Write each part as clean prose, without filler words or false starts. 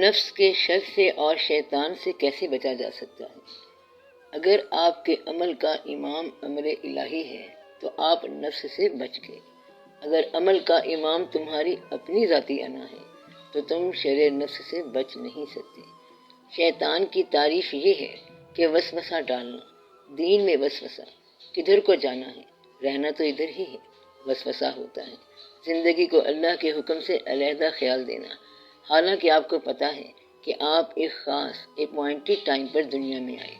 نفس کے شر سے اور شیطان سے کیسے بچا جا سکتا ہے؟ اگر آپ کے عمل کا امام امر الہی ہے تو آپ نفس سے بچ گئے۔ اگر عمل کا امام تمہاری اپنی ذاتی انا ہے تو تم شر نفس سے بچ نہیں سکتے۔ شیطان کی تعریف یہ ہے کہ وسوسہ ڈالنا، دین میں وسوسہ، کدھر کو جانا ہے، رہنا تو ادھر ہی ہے، وسوسہ ہوتا ہے۔ زندگی کو اللہ کے حکم سے علیحدہ خیال دینا، حالانکہ آپ کو پتا ہے کہ آپ ایک خاص اپوائنٹڈ ٹائم پر دنیا میں آئے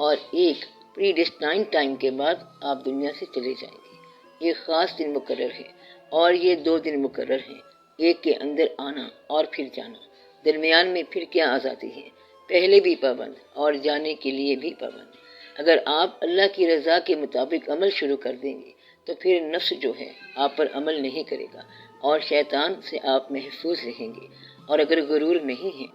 اور ایک پری ڈیسٹائنڈ ٹائم کے بعد آپ دنیا سے چلے جائیں گے۔ ایک خاص دن مقرر ہے اور یہ 2 دن مقرر ہیں، ایک کے اندر آنا اور پھر جانا، درمیان میں پھر کیا آزادی ہے، پہلے بھی پابند اور جانے کے لیے بھی پابند۔ اگر آپ اللہ کی رضا کے مطابق عمل شروع کر دیں گے تو پھر نفس جو ہے آپ پر عمل نہیں کرے گا اور شیطان سے آپ محفوظ رہیں گے۔ اور اگر غرور نہیں ہے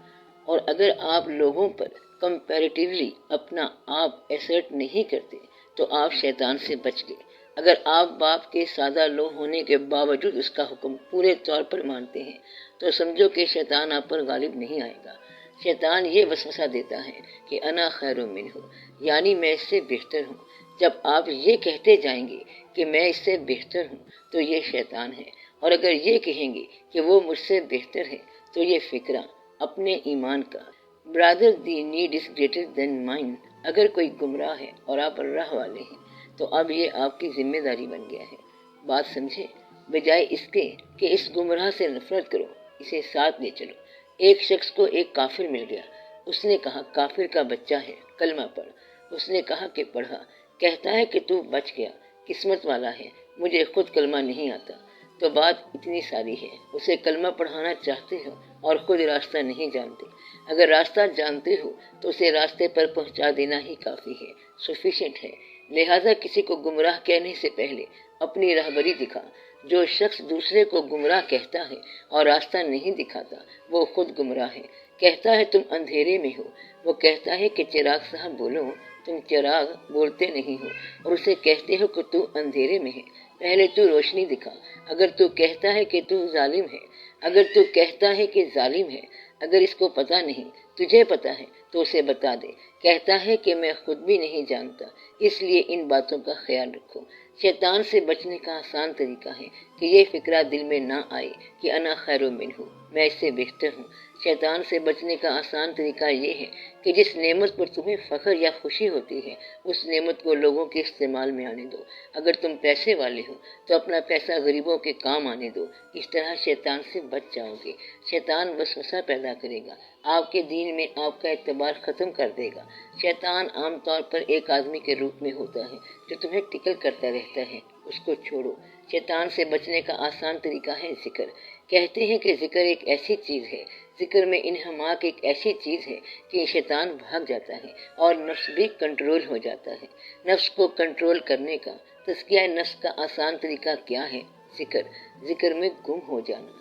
اور اگر آپ لوگوں پر کمپیریٹیولی اپنا آپ ایسرٹ نہیں کرتے تو آپ شیطان سے بچ گئے۔ اگر آپ باپ کے سادہ لو ہونے کے باوجود اس کا حکم پورے طور پر مانتے ہیں تو سمجھو کہ شیطان آپ پر غالب نہیں آئے گا۔ شیطان یہ وسوسہ دیتا ہے کہ انا خیر منہ، یعنی میں اس سے بہتر ہوں۔ جب آپ یہ کہتے جائیں گے کہ میں اس سے بہتر ہوں تو یہ شیطان ہے، اور اگر یہ کہیں گے کہ وہ مجھ سے بہتر ہے تو یہ فکرہ اپنے ایمان کا۔ Brother thy need is greater than mine. اگر کوئی گمراہ ہے اور آپ راہ والے ہیں تو اب یہ آپ کی ذمہ داری بن گیا ہے۔ بات سمجھے؟ بجائے اس کے کہ اس گمراہ سے نفرت کرو، اسے ساتھ لے چلو۔ ایک شخص کو ایک کافر مل گیا، اس نے کہا کافر کا بچہ ہے، کلمہ پڑھ۔ اس نے کہا کہ پڑھا، کہتا ہے کہ تو بچ گیا، قسمت والا ہے، مجھے خود کلمہ نہیں آتا۔ تو بات اتنی ساری ہے، اسے کلمہ پڑھانا چاہتے ہو اور خود راستہ نہیں جانتے۔ اگر راستہ جانتے ہو تو اسے راستے پر پہنچا دینا ہی کافی ہے، سفیشینٹ ہے۔ لہٰذا کسی کو گمراہ کہنے سے پہلے اپنی راہبری دکھا۔ جو شخص دوسرے کو گمراہ کہتا ہے اور راستہ نہیں دکھاتا وہ خود گمراہ ہے۔ کہتا ہے تم اندھیرے میں ہو، وہ کہتا ہے کہ چراغ صاحب بولو، تم چراغ بولتے نہیں ہو، اور اسے کہتے ہو کہ تو اندھیرے میں ہے، پہلے تو روشنی دکھا۔ اگر تو کہتا ہے کہ تو ظالم ہے، اگر تو کہتا ہے کہ ظالم ہے، اگر اس کو پتہ نہیں، تجھے پتہ ہے تو اسے بتا دے۔ کہتا ہے کہ میں خود بھی نہیں جانتا، اس لیے ان باتوں کا خیال رکھو۔ شیطان سے بچنے کا آسان طریقہ ہے کہ یہ فکرہ دل میں نہ آئے کہ انا خیر منہ، میں اس سے بہتر ہوں۔ شیطان سے بچنے کا آسان طریقہ یہ ہے کہ جس نعمت پر تمہیں فخر یا خوشی ہوتی ہے اس نعمت کو لوگوں کے استعمال میں آنے دو۔ اگر تم پیسے والے ہو تو اپنا پیسہ غریبوں کے کام آنے دو، اس طرح شیطان سے بچ جاؤ گے۔ شیطان وسوسہ پیدا کرے گا، آپ کے دین میں آپ کا اعتبار ختم کر دے گا۔ شیطان عام طور پر ایک آدمی کے روپ میں ہوتا ہے جو تمہیں ٹکل کرتا رہتا ہے، اس کو چھوڑو۔ شیطان سے بچنے کا آسان طریقہ ہے ذکر۔ کہتے ہیں کہ ذکر ایک ایسی چیز ہے، ذکر میں انہماک ایک ایسی چیز ہے کہ شیطان بھاگ جاتا ہے اور نفس بھی کنٹرول ہو جاتا ہے۔ نفس کو کنٹرول کرنے کا، تزکیہ نفس کا آسان طریقہ کیا ہے؟ ذکر۔ ذکر میں گم ہو جانا۔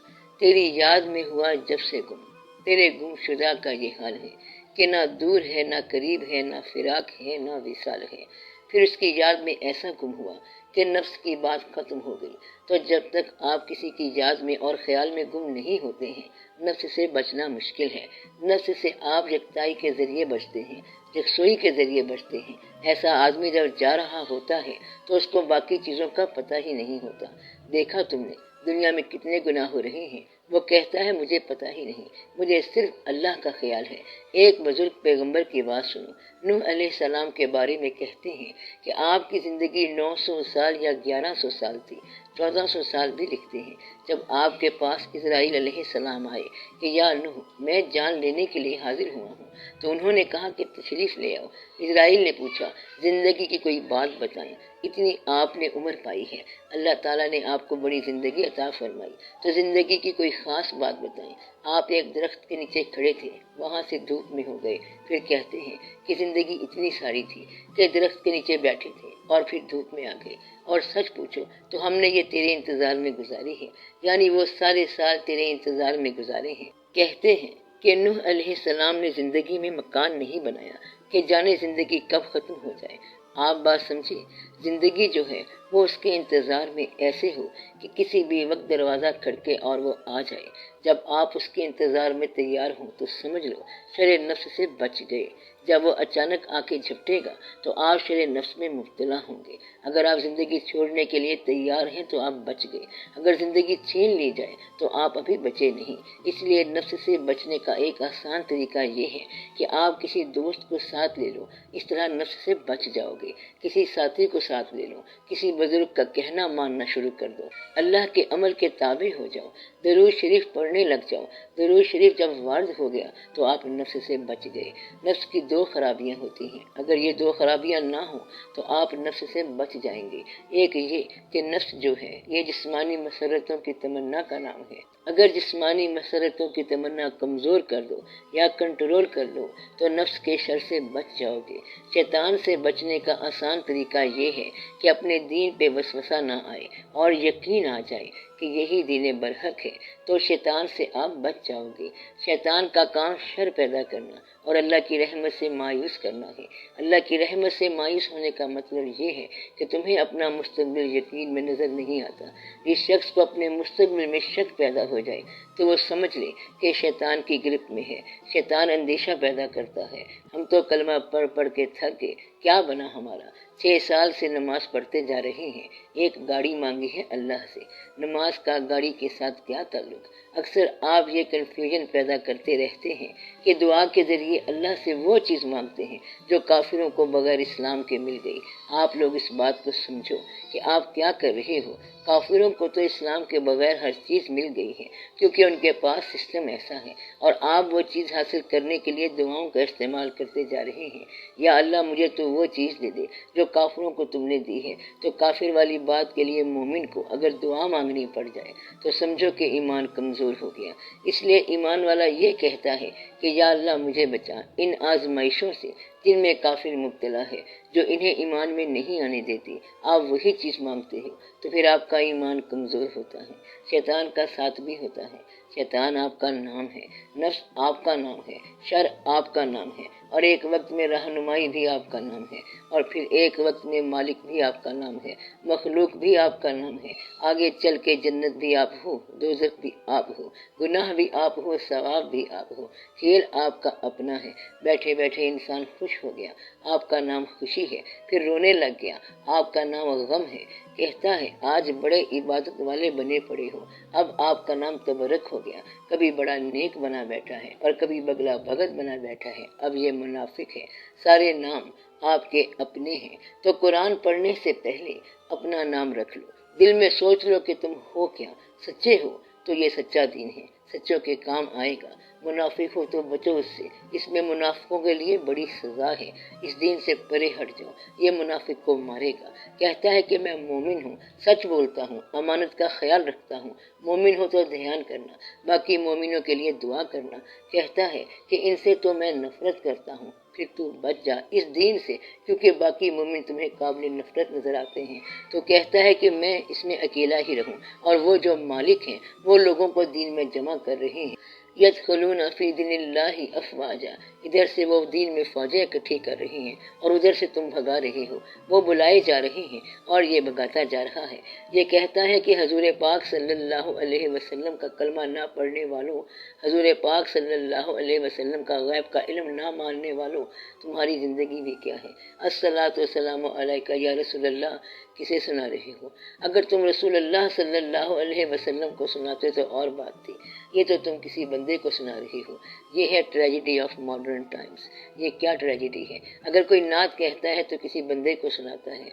تیری یاد میں ہوا جب سے گم، تیرے گم شدہ کا یہ حال ہے کہ نہ دور ہے نہ قریب ہے، نہ فراق ہے نہ وصال ہے۔ پھر اس کی یاد میں ایسا گم ہوا کہ نفس کی بات ختم ہو گئی۔ تو جب تک آپ کسی کی یاد میں اور خیال میں گم نہیں ہوتے ہیں نفس سے بچنا مشکل ہے۔ نفس سے آپ یکتائی کے ذریعے بچتے ہیں، یکسوئی کے ذریعے بچتے ہیں۔ ایسا آدمی جب جا رہا ہوتا ہے تو اس کو باقی چیزوں کا پتہ ہی نہیں ہوتا۔ دیکھا تم نے دنیا میں کتنے گناہ ہو رہے ہیں، وہ کہتا ہے مجھے پتہ ہی نہیں، مجھے صرف اللہ کا خیال ہے۔ ایک بزرگ پیغمبر کی بات سنو۔ نوح علیہ السلام کے بارے میں کہتے ہیں کہ آپ کی زندگی 900 سال یا 1100 سال تھی، 1400 سال بھی لکھتے ہیں۔ جب آپ کے پاس اسرائیل علیہ السلام آئے کہ یا نوح میں جان لینے کے لیے حاضر ہوا ہوں تو انہوں نے کہا کہ تشریف لے آؤ۔ اسرائیل نے پوچھا زندگی کی کوئی بات بتائیں، اتنی آپ نے عمر پائی ہے، اللہ تعالیٰ نے آپ کو بڑی زندگی عطا فرمائی، تو زندگی کی کوئی خاص بات بتائیں۔ آپ ایک درخت کے نیچے کھڑے تھے، وہاں سے دھوپ میں ہو گئے، پھر کہتے ہیں کہ زندگی اتنی ساری تھی کہ درخت کے نیچے بیٹھے تھے اور پھر دھوپ میں آ گئے، اور سچ پوچھو تو ہم نے یہ تیرے انتظار میں گزاری ہے، یعنی وہ سارے سال تیرے انتظار میں گزارے ہیں۔ کہتے ہیں کہ نوح علیہ السلام نے زندگی میں مکان نہیں بنایا کہ جانے زندگی کب ختم ہو جائے۔ آپ بات سمجھے، زندگی جو ہے وہ اس کے انتظار میں ایسے ہو کہ کسی بھی وقت دروازہ کھڑکے اور وہ آ جائے۔ جب آپ اس کے انتظار میں تیار ہوں تو سمجھ لو شر نفس سے بچ گئے۔ جب وہ اچانک آ کے جھپٹے گا تو آپ شر نفس میں مبتلا ہوں گے۔ اگر آپ زندگی چھوڑنے کے لیے تیار ہیں تو آپ بچ گئے، اگر زندگی چھین لی جائے تو آپ ابھی بچے نہیں۔ اس لیے نفس سے بچنے کا ایک آسان طریقہ یہ ہے کہ آپ کسی دوست کو ساتھ لے لو، اس طرح نفس سے بچ جاؤ گے۔ کسی ساتھی کو ساتھ لے لو، کسی بزرگ کا کہنا ماننا شروع کر دو، اللہ کے عمل کے تابع ہو جاؤ، درود شریف پڑھنے لگ جاؤ۔ درود شریف جب وارد ہو گیا تو آپ نفس سے بچ گئے۔ نفس کی دو خرابیاں ہوتی ہیں، اگر یہ دو خرابیاں نہ ہوں تو آپ نفس سے بچ جائیں گے۔ ایک یہ کہ نفس جو ہے یہ جسمانی مسرتوں کی تمنا کا نام ہے۔ اگر جسمانی مسرتوں کی تمنا کمزور کر دو یا کنٹرول کر لو تو نفس کے شر سے بچ جاؤ گے۔ شیطان سے بچنے کا آسان طریقہ یہ ہے کہ اپنے دین پہ وسوسہ نہ آئے اور یقین آ جائے کہ یہی دین برحق ہے، تو شیطان سے آپ بچ جاؤ گے۔ شیطان کا کام شر پیدا کرنا اور اللہ کی رحمت سے مایوس کرنا ہے۔ اللہ کی رحمت سے مایوس ہونے کا مطلب یہ ہے کہ تمہیں اپنا مستقبل یقین میں نظر نہیں آتا۔ اس شخص کو اپنے مستقبل میں شک پیدا ہو جائے تو وہ سمجھ لے کہ شیطان کی گرفت میں ہے۔ شیطان اندیشہ پیدا کرتا ہے، ہم تو کلمہ پڑھ پڑھ کے تھک گئے، کیا بنا ہمارا؟ 6 سال سے نماز پڑھتے جا رہے ہیں، ایک گاڑی مانگی ہے اللہ سے، نماز کا گاڑی کے ساتھ کیا تعلق؟ اکثر آپ یہ کنفیوژن پیدا کرتے رہتے ہیں کہ دعا کے ذریعے اللہ سے وہ چیز مانگتے ہیں جو کافروں کو بغیر اسلام کے مل گئی۔ آپ لوگ اس بات کو سمجھو کہ آپ کیا کر رہے ہو۔ کافروں کو تو اسلام کے بغیر ہر چیز مل گئی ہے کیونکہ ان کے پاس سسٹم ایسا ہے، اور آپ وہ چیز حاصل کرنے کے لیے دعاؤں کا استعمال کرتے جا رہے ہیں۔ یا اللہ مجھے تو وہ چیز دے دے جو کافروں کو تم نے دی ہے۔ تو کافر والی بات کے لیے مومن کو اگر دعا مانگنی پڑ جائے تو سمجھو کہ ایمان کمزور ہو گیا۔ اس لیے ایمان والا یہ کہتا ہے کہ یا اللہ مجھے بچا ان آزمائشوں سے جن میں کافر مبتلا ہے، جو انہیں ایمان میں نہیں آنے دیتی۔ آپ وہی چیز مانگتے ہو تو پھر آپ کا ایمان کمزور ہوتا ہے۔ شیطان کا ساتھ بھی ہوتا ہے۔ شیطان آپ کا نام ہے، نفس آپ کا نام ہے، شر آپ کا نام ہے، اور ایک وقت میں رہنمائی بھی آپ کا نام ہے، اور پھر ایک وقت میں مالک بھی آپ کا نام ہے، مخلوق بھی آپ کا نام ہے۔ آگے چل کے جنت بھی آپ ہو، دوزخ بھی آپ ہو، گناہ بھی آپ ہو، ثواب بھی آپ ہو۔ کھیل آپ کا اپنا ہے۔ بیٹھے بیٹھے انسان خوش ہو گیا، آپ کا نام خوشی ہے، پھر رونے لگ گیا، آپ کا نام غم ہے۔ کہتا ہے آج بڑے عبادت والے بنے پڑے ہو، اب آپ کا نام تبرک ہو گیا۔ کبھی بڑا نیک بنا بیٹھا ہے اور کبھی بگلا بھگت بنا بیٹھا ہے، اب یہ منافق ہے۔ سارے نام آپ کے اپنے ہیں، تو قرآن پڑھنے سے پہلے اپنا نام رکھ لو، دل میں سوچ لو کہ تم ہو کیا، سچے ہو تو یہ سچا دین ہے، سچوں کے کام آئے گا۔ منافق ہو تو بچو اس سے، اس میں منافقوں کے لیے بڑی سزا ہے۔ اس دین سے پرے ہٹ جاؤ، یہ منافق کو مارے گا۔ کہتا ہے کہ میں مومن ہوں، سچ بولتا ہوں، امانت کا خیال رکھتا ہوں۔ مومن ہو تو دھیان کرنا، باقی مومنوں کے لیے دعا کرنا۔ کہتا ہے کہ ان سے تو میں نفرت کرتا ہوں، پھر تو بچ جا اس دین سے کیونکہ باقی مومن تمہیں قابل نفرت نظر آتے ہیں۔ تو کہتا ہے کہ میں اس میں اکیلا ہی رہوں، اور وہ جو مالک ہیں وہ لوگوں کو دین میں جمع کر رہے ہیں۔ یدخلون فی دین اللہ افواجا، ادھر سے وہ دین میں فوجیں اکٹھی کر رہے ہیں اور ادھر سے تم بھگا رہے ہو۔ وہ بلائے جا رہے ہیں اور یہ بھگاتا جا رہا ہے۔ یہ کہتا ہے کہ حضور پاک صلی اللہ علیہ وسلم کا کلمہ نہ پڑھنے والوں، حضور پاک صلی اللہ علیہ وسلم کا غیب کا علم نہ ماننے والوں، تمہاری زندگی بھی کیا ہے؟ الصلاۃ والسلام علیک یا رسول اللہ کسے سنا رہے ہو؟ اگر تم رسول اللہ صلی اللہ علیہ وسلم کو سناتے تو اور بات تھی، یہ تو تم کسی بندے کو سنا رہے ہو۔ یہ ہے ٹریجڈی آف ماڈرن ٹائمز۔ یہ کیا ٹریجڈی ہے؟ اگر کوئی نعت کہتا ہے تو کسی بندے کو سناتا ہے۔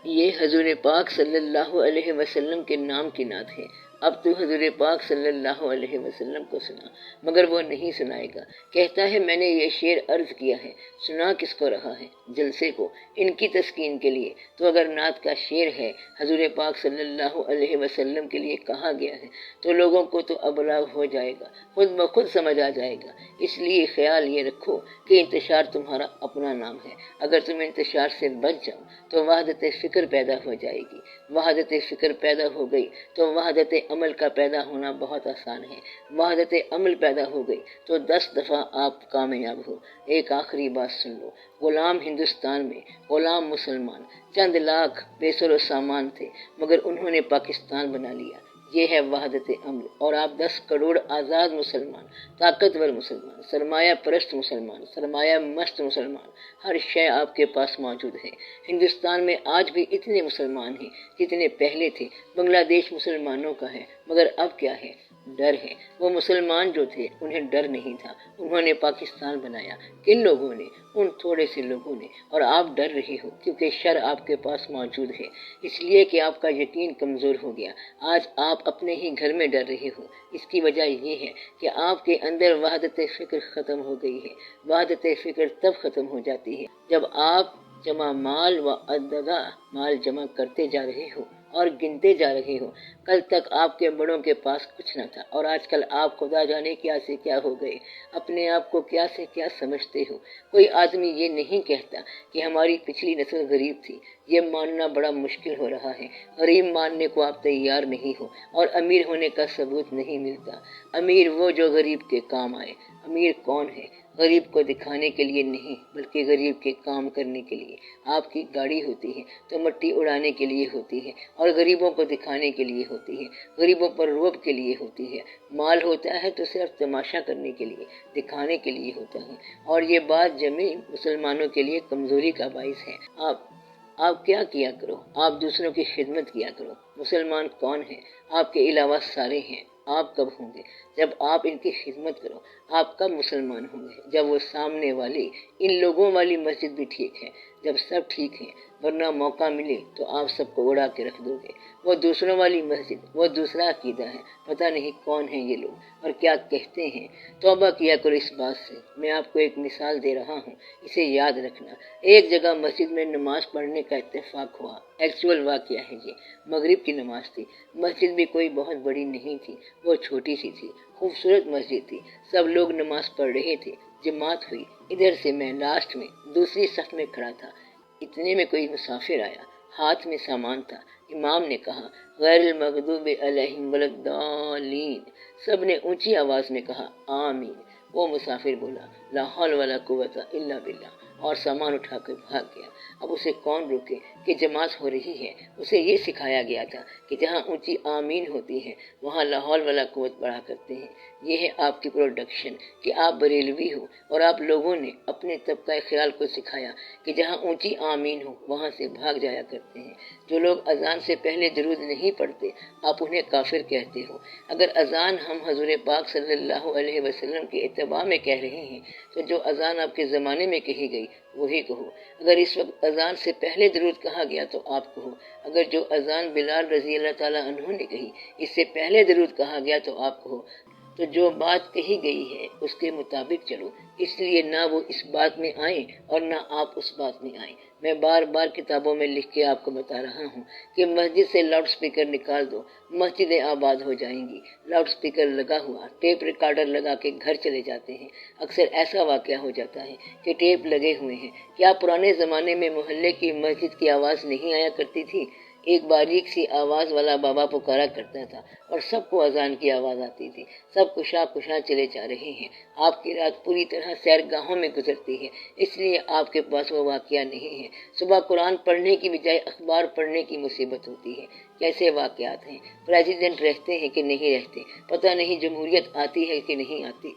یہ حضور پاک صلی اللہ علیہ وسلم کے نام کی نعت ہے۔ اب تو حضور پاک صلی اللہ علیہ وسلم کو سنا، مگر وہ نہیں سنائے گا۔ کہتا ہے میں نے یہ شعر عرض کیا ہے، سنا کس کو رہا ہے؟ جلسے کو، ان کی تسکین کے لیے۔ تو اگر نعت کا شعر ہے، حضور پاک صلی اللہ علیہ وسلم کے لیے کہا گیا ہے، تو لوگوں کو تو ابلاغ ہو جائے گا، خود بخود سمجھ آ جائے گا۔ اس لیے خیال یہ رکھو کہ انتشار تمہارا اپنا نام ہے۔ اگر تم انتشار سے بچ جاؤ تو وحدت فکر پیدا ہو جائے گی۔ وحدت فکر پیدا ہو گئی تو وحدت عمل کا پیدا ہونا بہت آسان ہے۔ وحدت عمل پیدا ہو گئی تو 10 دفعہ آپ کامیاب ہو۔ ایک آخری بات سن لو، غلام ہندوستان میں، غلام مسلمان چند لاکھ بے سر و سامان تھے، مگر انہوں نے پاکستان بنا لیا۔ یہ ہے وحدت امر، اور آپ 10 کروڑ آزاد مسلمان، طاقتور مسلمان، سرمایہ پرست مسلمان، سرمایہ مست مسلمان، ہر شے آپ کے پاس موجود ہے۔ ہندوستان میں آج بھی اتنے مسلمان ہیں جتنے پہلے تھے۔ بنگلہ دیش مسلمانوں کا ہے، مگر اب کیا ہے؟ ڈر ہے۔ وہ مسلمان جو تھے انہیں ڈر نہیں تھا، انہوں نے پاکستان بنایا۔ کن لوگوں نے؟ ان تھوڑے سے لوگوں نے۔ اور آپ ڈر رہے ہو کیونکہ شر آپ کے پاس موجود ہے، اس لیے کہ آپ کا یقین کمزور ہو گیا۔ آج آپ اپنے ہی گھر میں ڈر رہے ہو، اس کی وجہ یہ ہے کہ آپ کے اندر وحدت فکر ختم ہو گئی ہے۔ وحدت فکر تب ختم ہو جاتی ہے جب آپ جمع مال و عددہ مال جمع کرتے جا رہے ہو اور گنتے جا رہے ہو۔ کل تک آپ کے بڑوں کے پاس کچھ نہ تھا، اور آج کل آپ خدا جانے کیا سے کیا ہو گئے، اپنے آپ کو کیا سے کیا سمجھتے ہو۔ کوئی آدمی یہ نہیں کہتا کہ ہماری پچھلی نسل غریب تھی، یہ ماننا بڑا مشکل ہو رہا ہے۔ غریب ماننے کو آپ تیار نہیں ہو، اور امیر ہونے کا ثبوت نہیں ملتا۔ امیر وہ جو غریب کے کام آئے۔ امیر کون ہے؟ غریب کو دکھانے کے لیے نہیں، بلکہ غریب کے کام کرنے کے لیے۔ آپ کی گاڑی ہوتی ہے تو مٹی اڑانے کے لیے ہوتی ہے، اور غریبوں کو دکھانے کے لیے ہوتی ہے، غریبوں پر رعب کے لیے ہوتی ہے۔ مال ہوتا ہے تو صرف تماشا کرنے کے لیے، دکھانے کے لیے ہوتا ہے، اور یہ بات جمیع مسلمانوں کے لیے کمزوری کا باعث ہے۔ آپ کیا کیا کرو؟ آپ دوسروں کی خدمت کیا کرو۔ مسلمان کون ہے؟ آپ کے علاوہ سارے ہیں۔ آپ کب ہوں گے؟ جب آپ ان کی خدمت کرو۔ آپ کب مسلمان ہوں گے؟ جب وہ سامنے والی ان لوگوں والی مسجد بھی ٹھیک ہے، جب سب ٹھیک ہے، ورنہ موقع ملے تو آپ سب کو اڑا کے رکھ دو گے۔ وہ دوسروں والی مسجد، وہ دوسرا عقیدہ ہے، پتہ نہیں کون ہیں یہ لوگ اور کیا کہتے ہیں۔ توبہ کیا کرو اس بات سے۔ میں آپ کو ایک مثال دے رہا ہوں، اسے یاد رکھنا۔ ایک جگہ مسجد میں نماز پڑھنے کا اتفاق ہوا، ایکچوئل واقعہ ہے یہ۔ مغرب کی نماز تھی، مسجد بھی کوئی بہت بڑی نہیں تھی، وہ چھوٹی سی تھی، خوبصورت مسجد تھی، سب لوگ نماز پڑھ رہے تھے، جماعت ہوئی۔ ادھر سے میں لاسٹ میں دوسری صف میں کھڑا تھا، اتنے میں کوئی مسافر آیا، ہاتھ میں سامان تھا۔ امام نے کہا غیر المغضوب علیہم ولا الضالین، سب نے اونچی آواز میں کہا آمین۔ وہ مسافر بولا لا حول ولا قوت الا باللہ، اور سامان اٹھا کر بھاگ گیا۔ اب اسے کون روکے کہ جماعت ہو رہی ہے؟ اسے یہ سکھایا گیا تھا کہ جہاں اونچی آمین ہوتی ہے وہاں لا حول ولا قوت پڑھا کرتے ہیں۔ یہ ہے آپ کی پروڈکشن کہ آپ بریلوی ہو، اور آپ لوگوں نے اپنے طبقہ خیال کو سکھایا کہ جہاں اونچی آمین ہو وہاں سے بھاگ جایا کرتے ہیں۔ جو لوگ اذان سے پہلے درود نہیں پڑھتے آپ انہیں کافر کہتے ہو۔ اگر اذان ہم حضور پاک صلی اللہ علیہ وسلم کے اتباع میں کہہ رہے ہیں تو جو اذان آپ کے زمانے میں کہی گئی وہی کہو۔ اگر اس وقت اذان سے پہلے درود کہا گیا تو آپ کہو۔ اگر جو اذان بلال رضی اللہ تعالیٰ عنہ نے کہی اس سے پہلے درود کہا گیا تو آپ کہو۔ تو جو بات کہی گئی ہے اس کے مطابق چلو، اس لیے نہ وہ اس بات میں آئیں اور نہ آپ اس بات میں آئیں۔ میں بار بار کتابوں میں لکھ کے آپ کو بتا رہا ہوں کہ مسجد سے لاؤڈ سپیکر نکال دو، مسجدیں آباد ہو جائیں گی۔ لاؤڈ سپیکر لگا ہوا، ٹیپ ریکارڈر لگا کے گھر چلے جاتے ہیں۔ اکثر ایسا واقعہ ہو جاتا ہے کہ ٹیپ لگے ہوئے ہیں۔ کیا پرانے زمانے میں محلے کی مسجد کی آواز نہیں آیا کرتی تھی؟ ایک باریک سی آواز والا بابا پکارا کرتا تھا اور سب کو اذان کی آواز آتی تھی۔ سب کشا چلے جا رہے ہیں۔ آپ کی رات پوری طرح سیرگاہوں میں گزرتی ہے، اس لیے آپ کے پاس وہ واقعہ نہیں ہے۔ صبح قرآن پڑھنے کی بجائے اخبار پڑھنے کی مصیبت ہوتی ہے۔ کیسے واقعات ہیں؟ پریزیڈنٹ رہتے ہیں کہ نہیں رہتے، پتہ نہیں جمہوریت آتی ہے کہ نہیں آتی،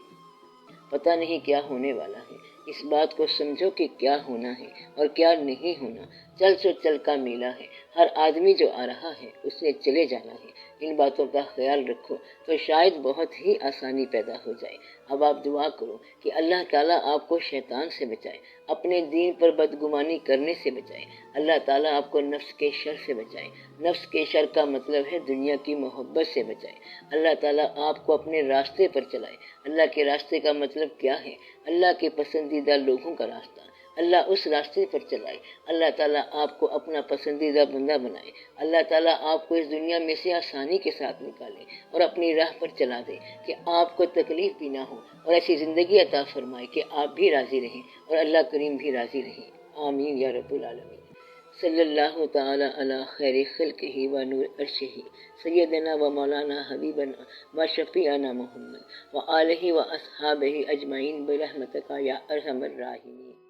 پتہ نہیں کیا ہونے والا ہے۔ اس بات کو سمجھو کہ کیا ہونا ہے اور کیا نہیں ہونا۔ چل سو چل کا میلہ ہے، ہر آدمی جو آ رہا ہے اس نے چلے جانا ہے۔ ان باتوں کا خیال رکھو تو شاید بہت ہی آسانی پیدا ہو جائے۔ اب آپ دعا کرو کہ اللہ تعالیٰ آپ کو شیطان سے بچائے، اپنے دین پر بدگمانی کرنے سے بچائے۔ اللہ تعالیٰ آپ کو نفس کے شر سے بچائے۔ نفس کے شر کا مطلب ہے دنیا کی محبت سے بچائے۔ اللہ تعالیٰ آپ کو اپنے راستے پر چلائے۔ اللہ کے راستے کا مطلب کیا ہے؟ اللہ کے پسندیدہ لوگوں کا راستہ۔ اللہ اس راستے پر چلائے۔ اللہ تعالیٰ آپ کو اپنا پسندیدہ بندہ بنائے۔ اللہ تعالیٰ آپ کو اس دنیا میں سے آسانی کے ساتھ نکالے اور اپنی راہ پر چلا دے کہ آپ کو تکلیف بھی نہ ہو، اور ایسی زندگی عطا فرمائے کہ آپ بھی راضی رہیں اور اللہ کریم بھی راضی رہیں۔ آمین یا رب العالمین۔ صلی اللہ تعالی علی خیر خلقہ و نور عرشہ سیدنا و مولانا حبیبنا و شفیعنا محمد و آلہ و اصحابہ اجمعین برحمتک یا ارحم الراحمین۔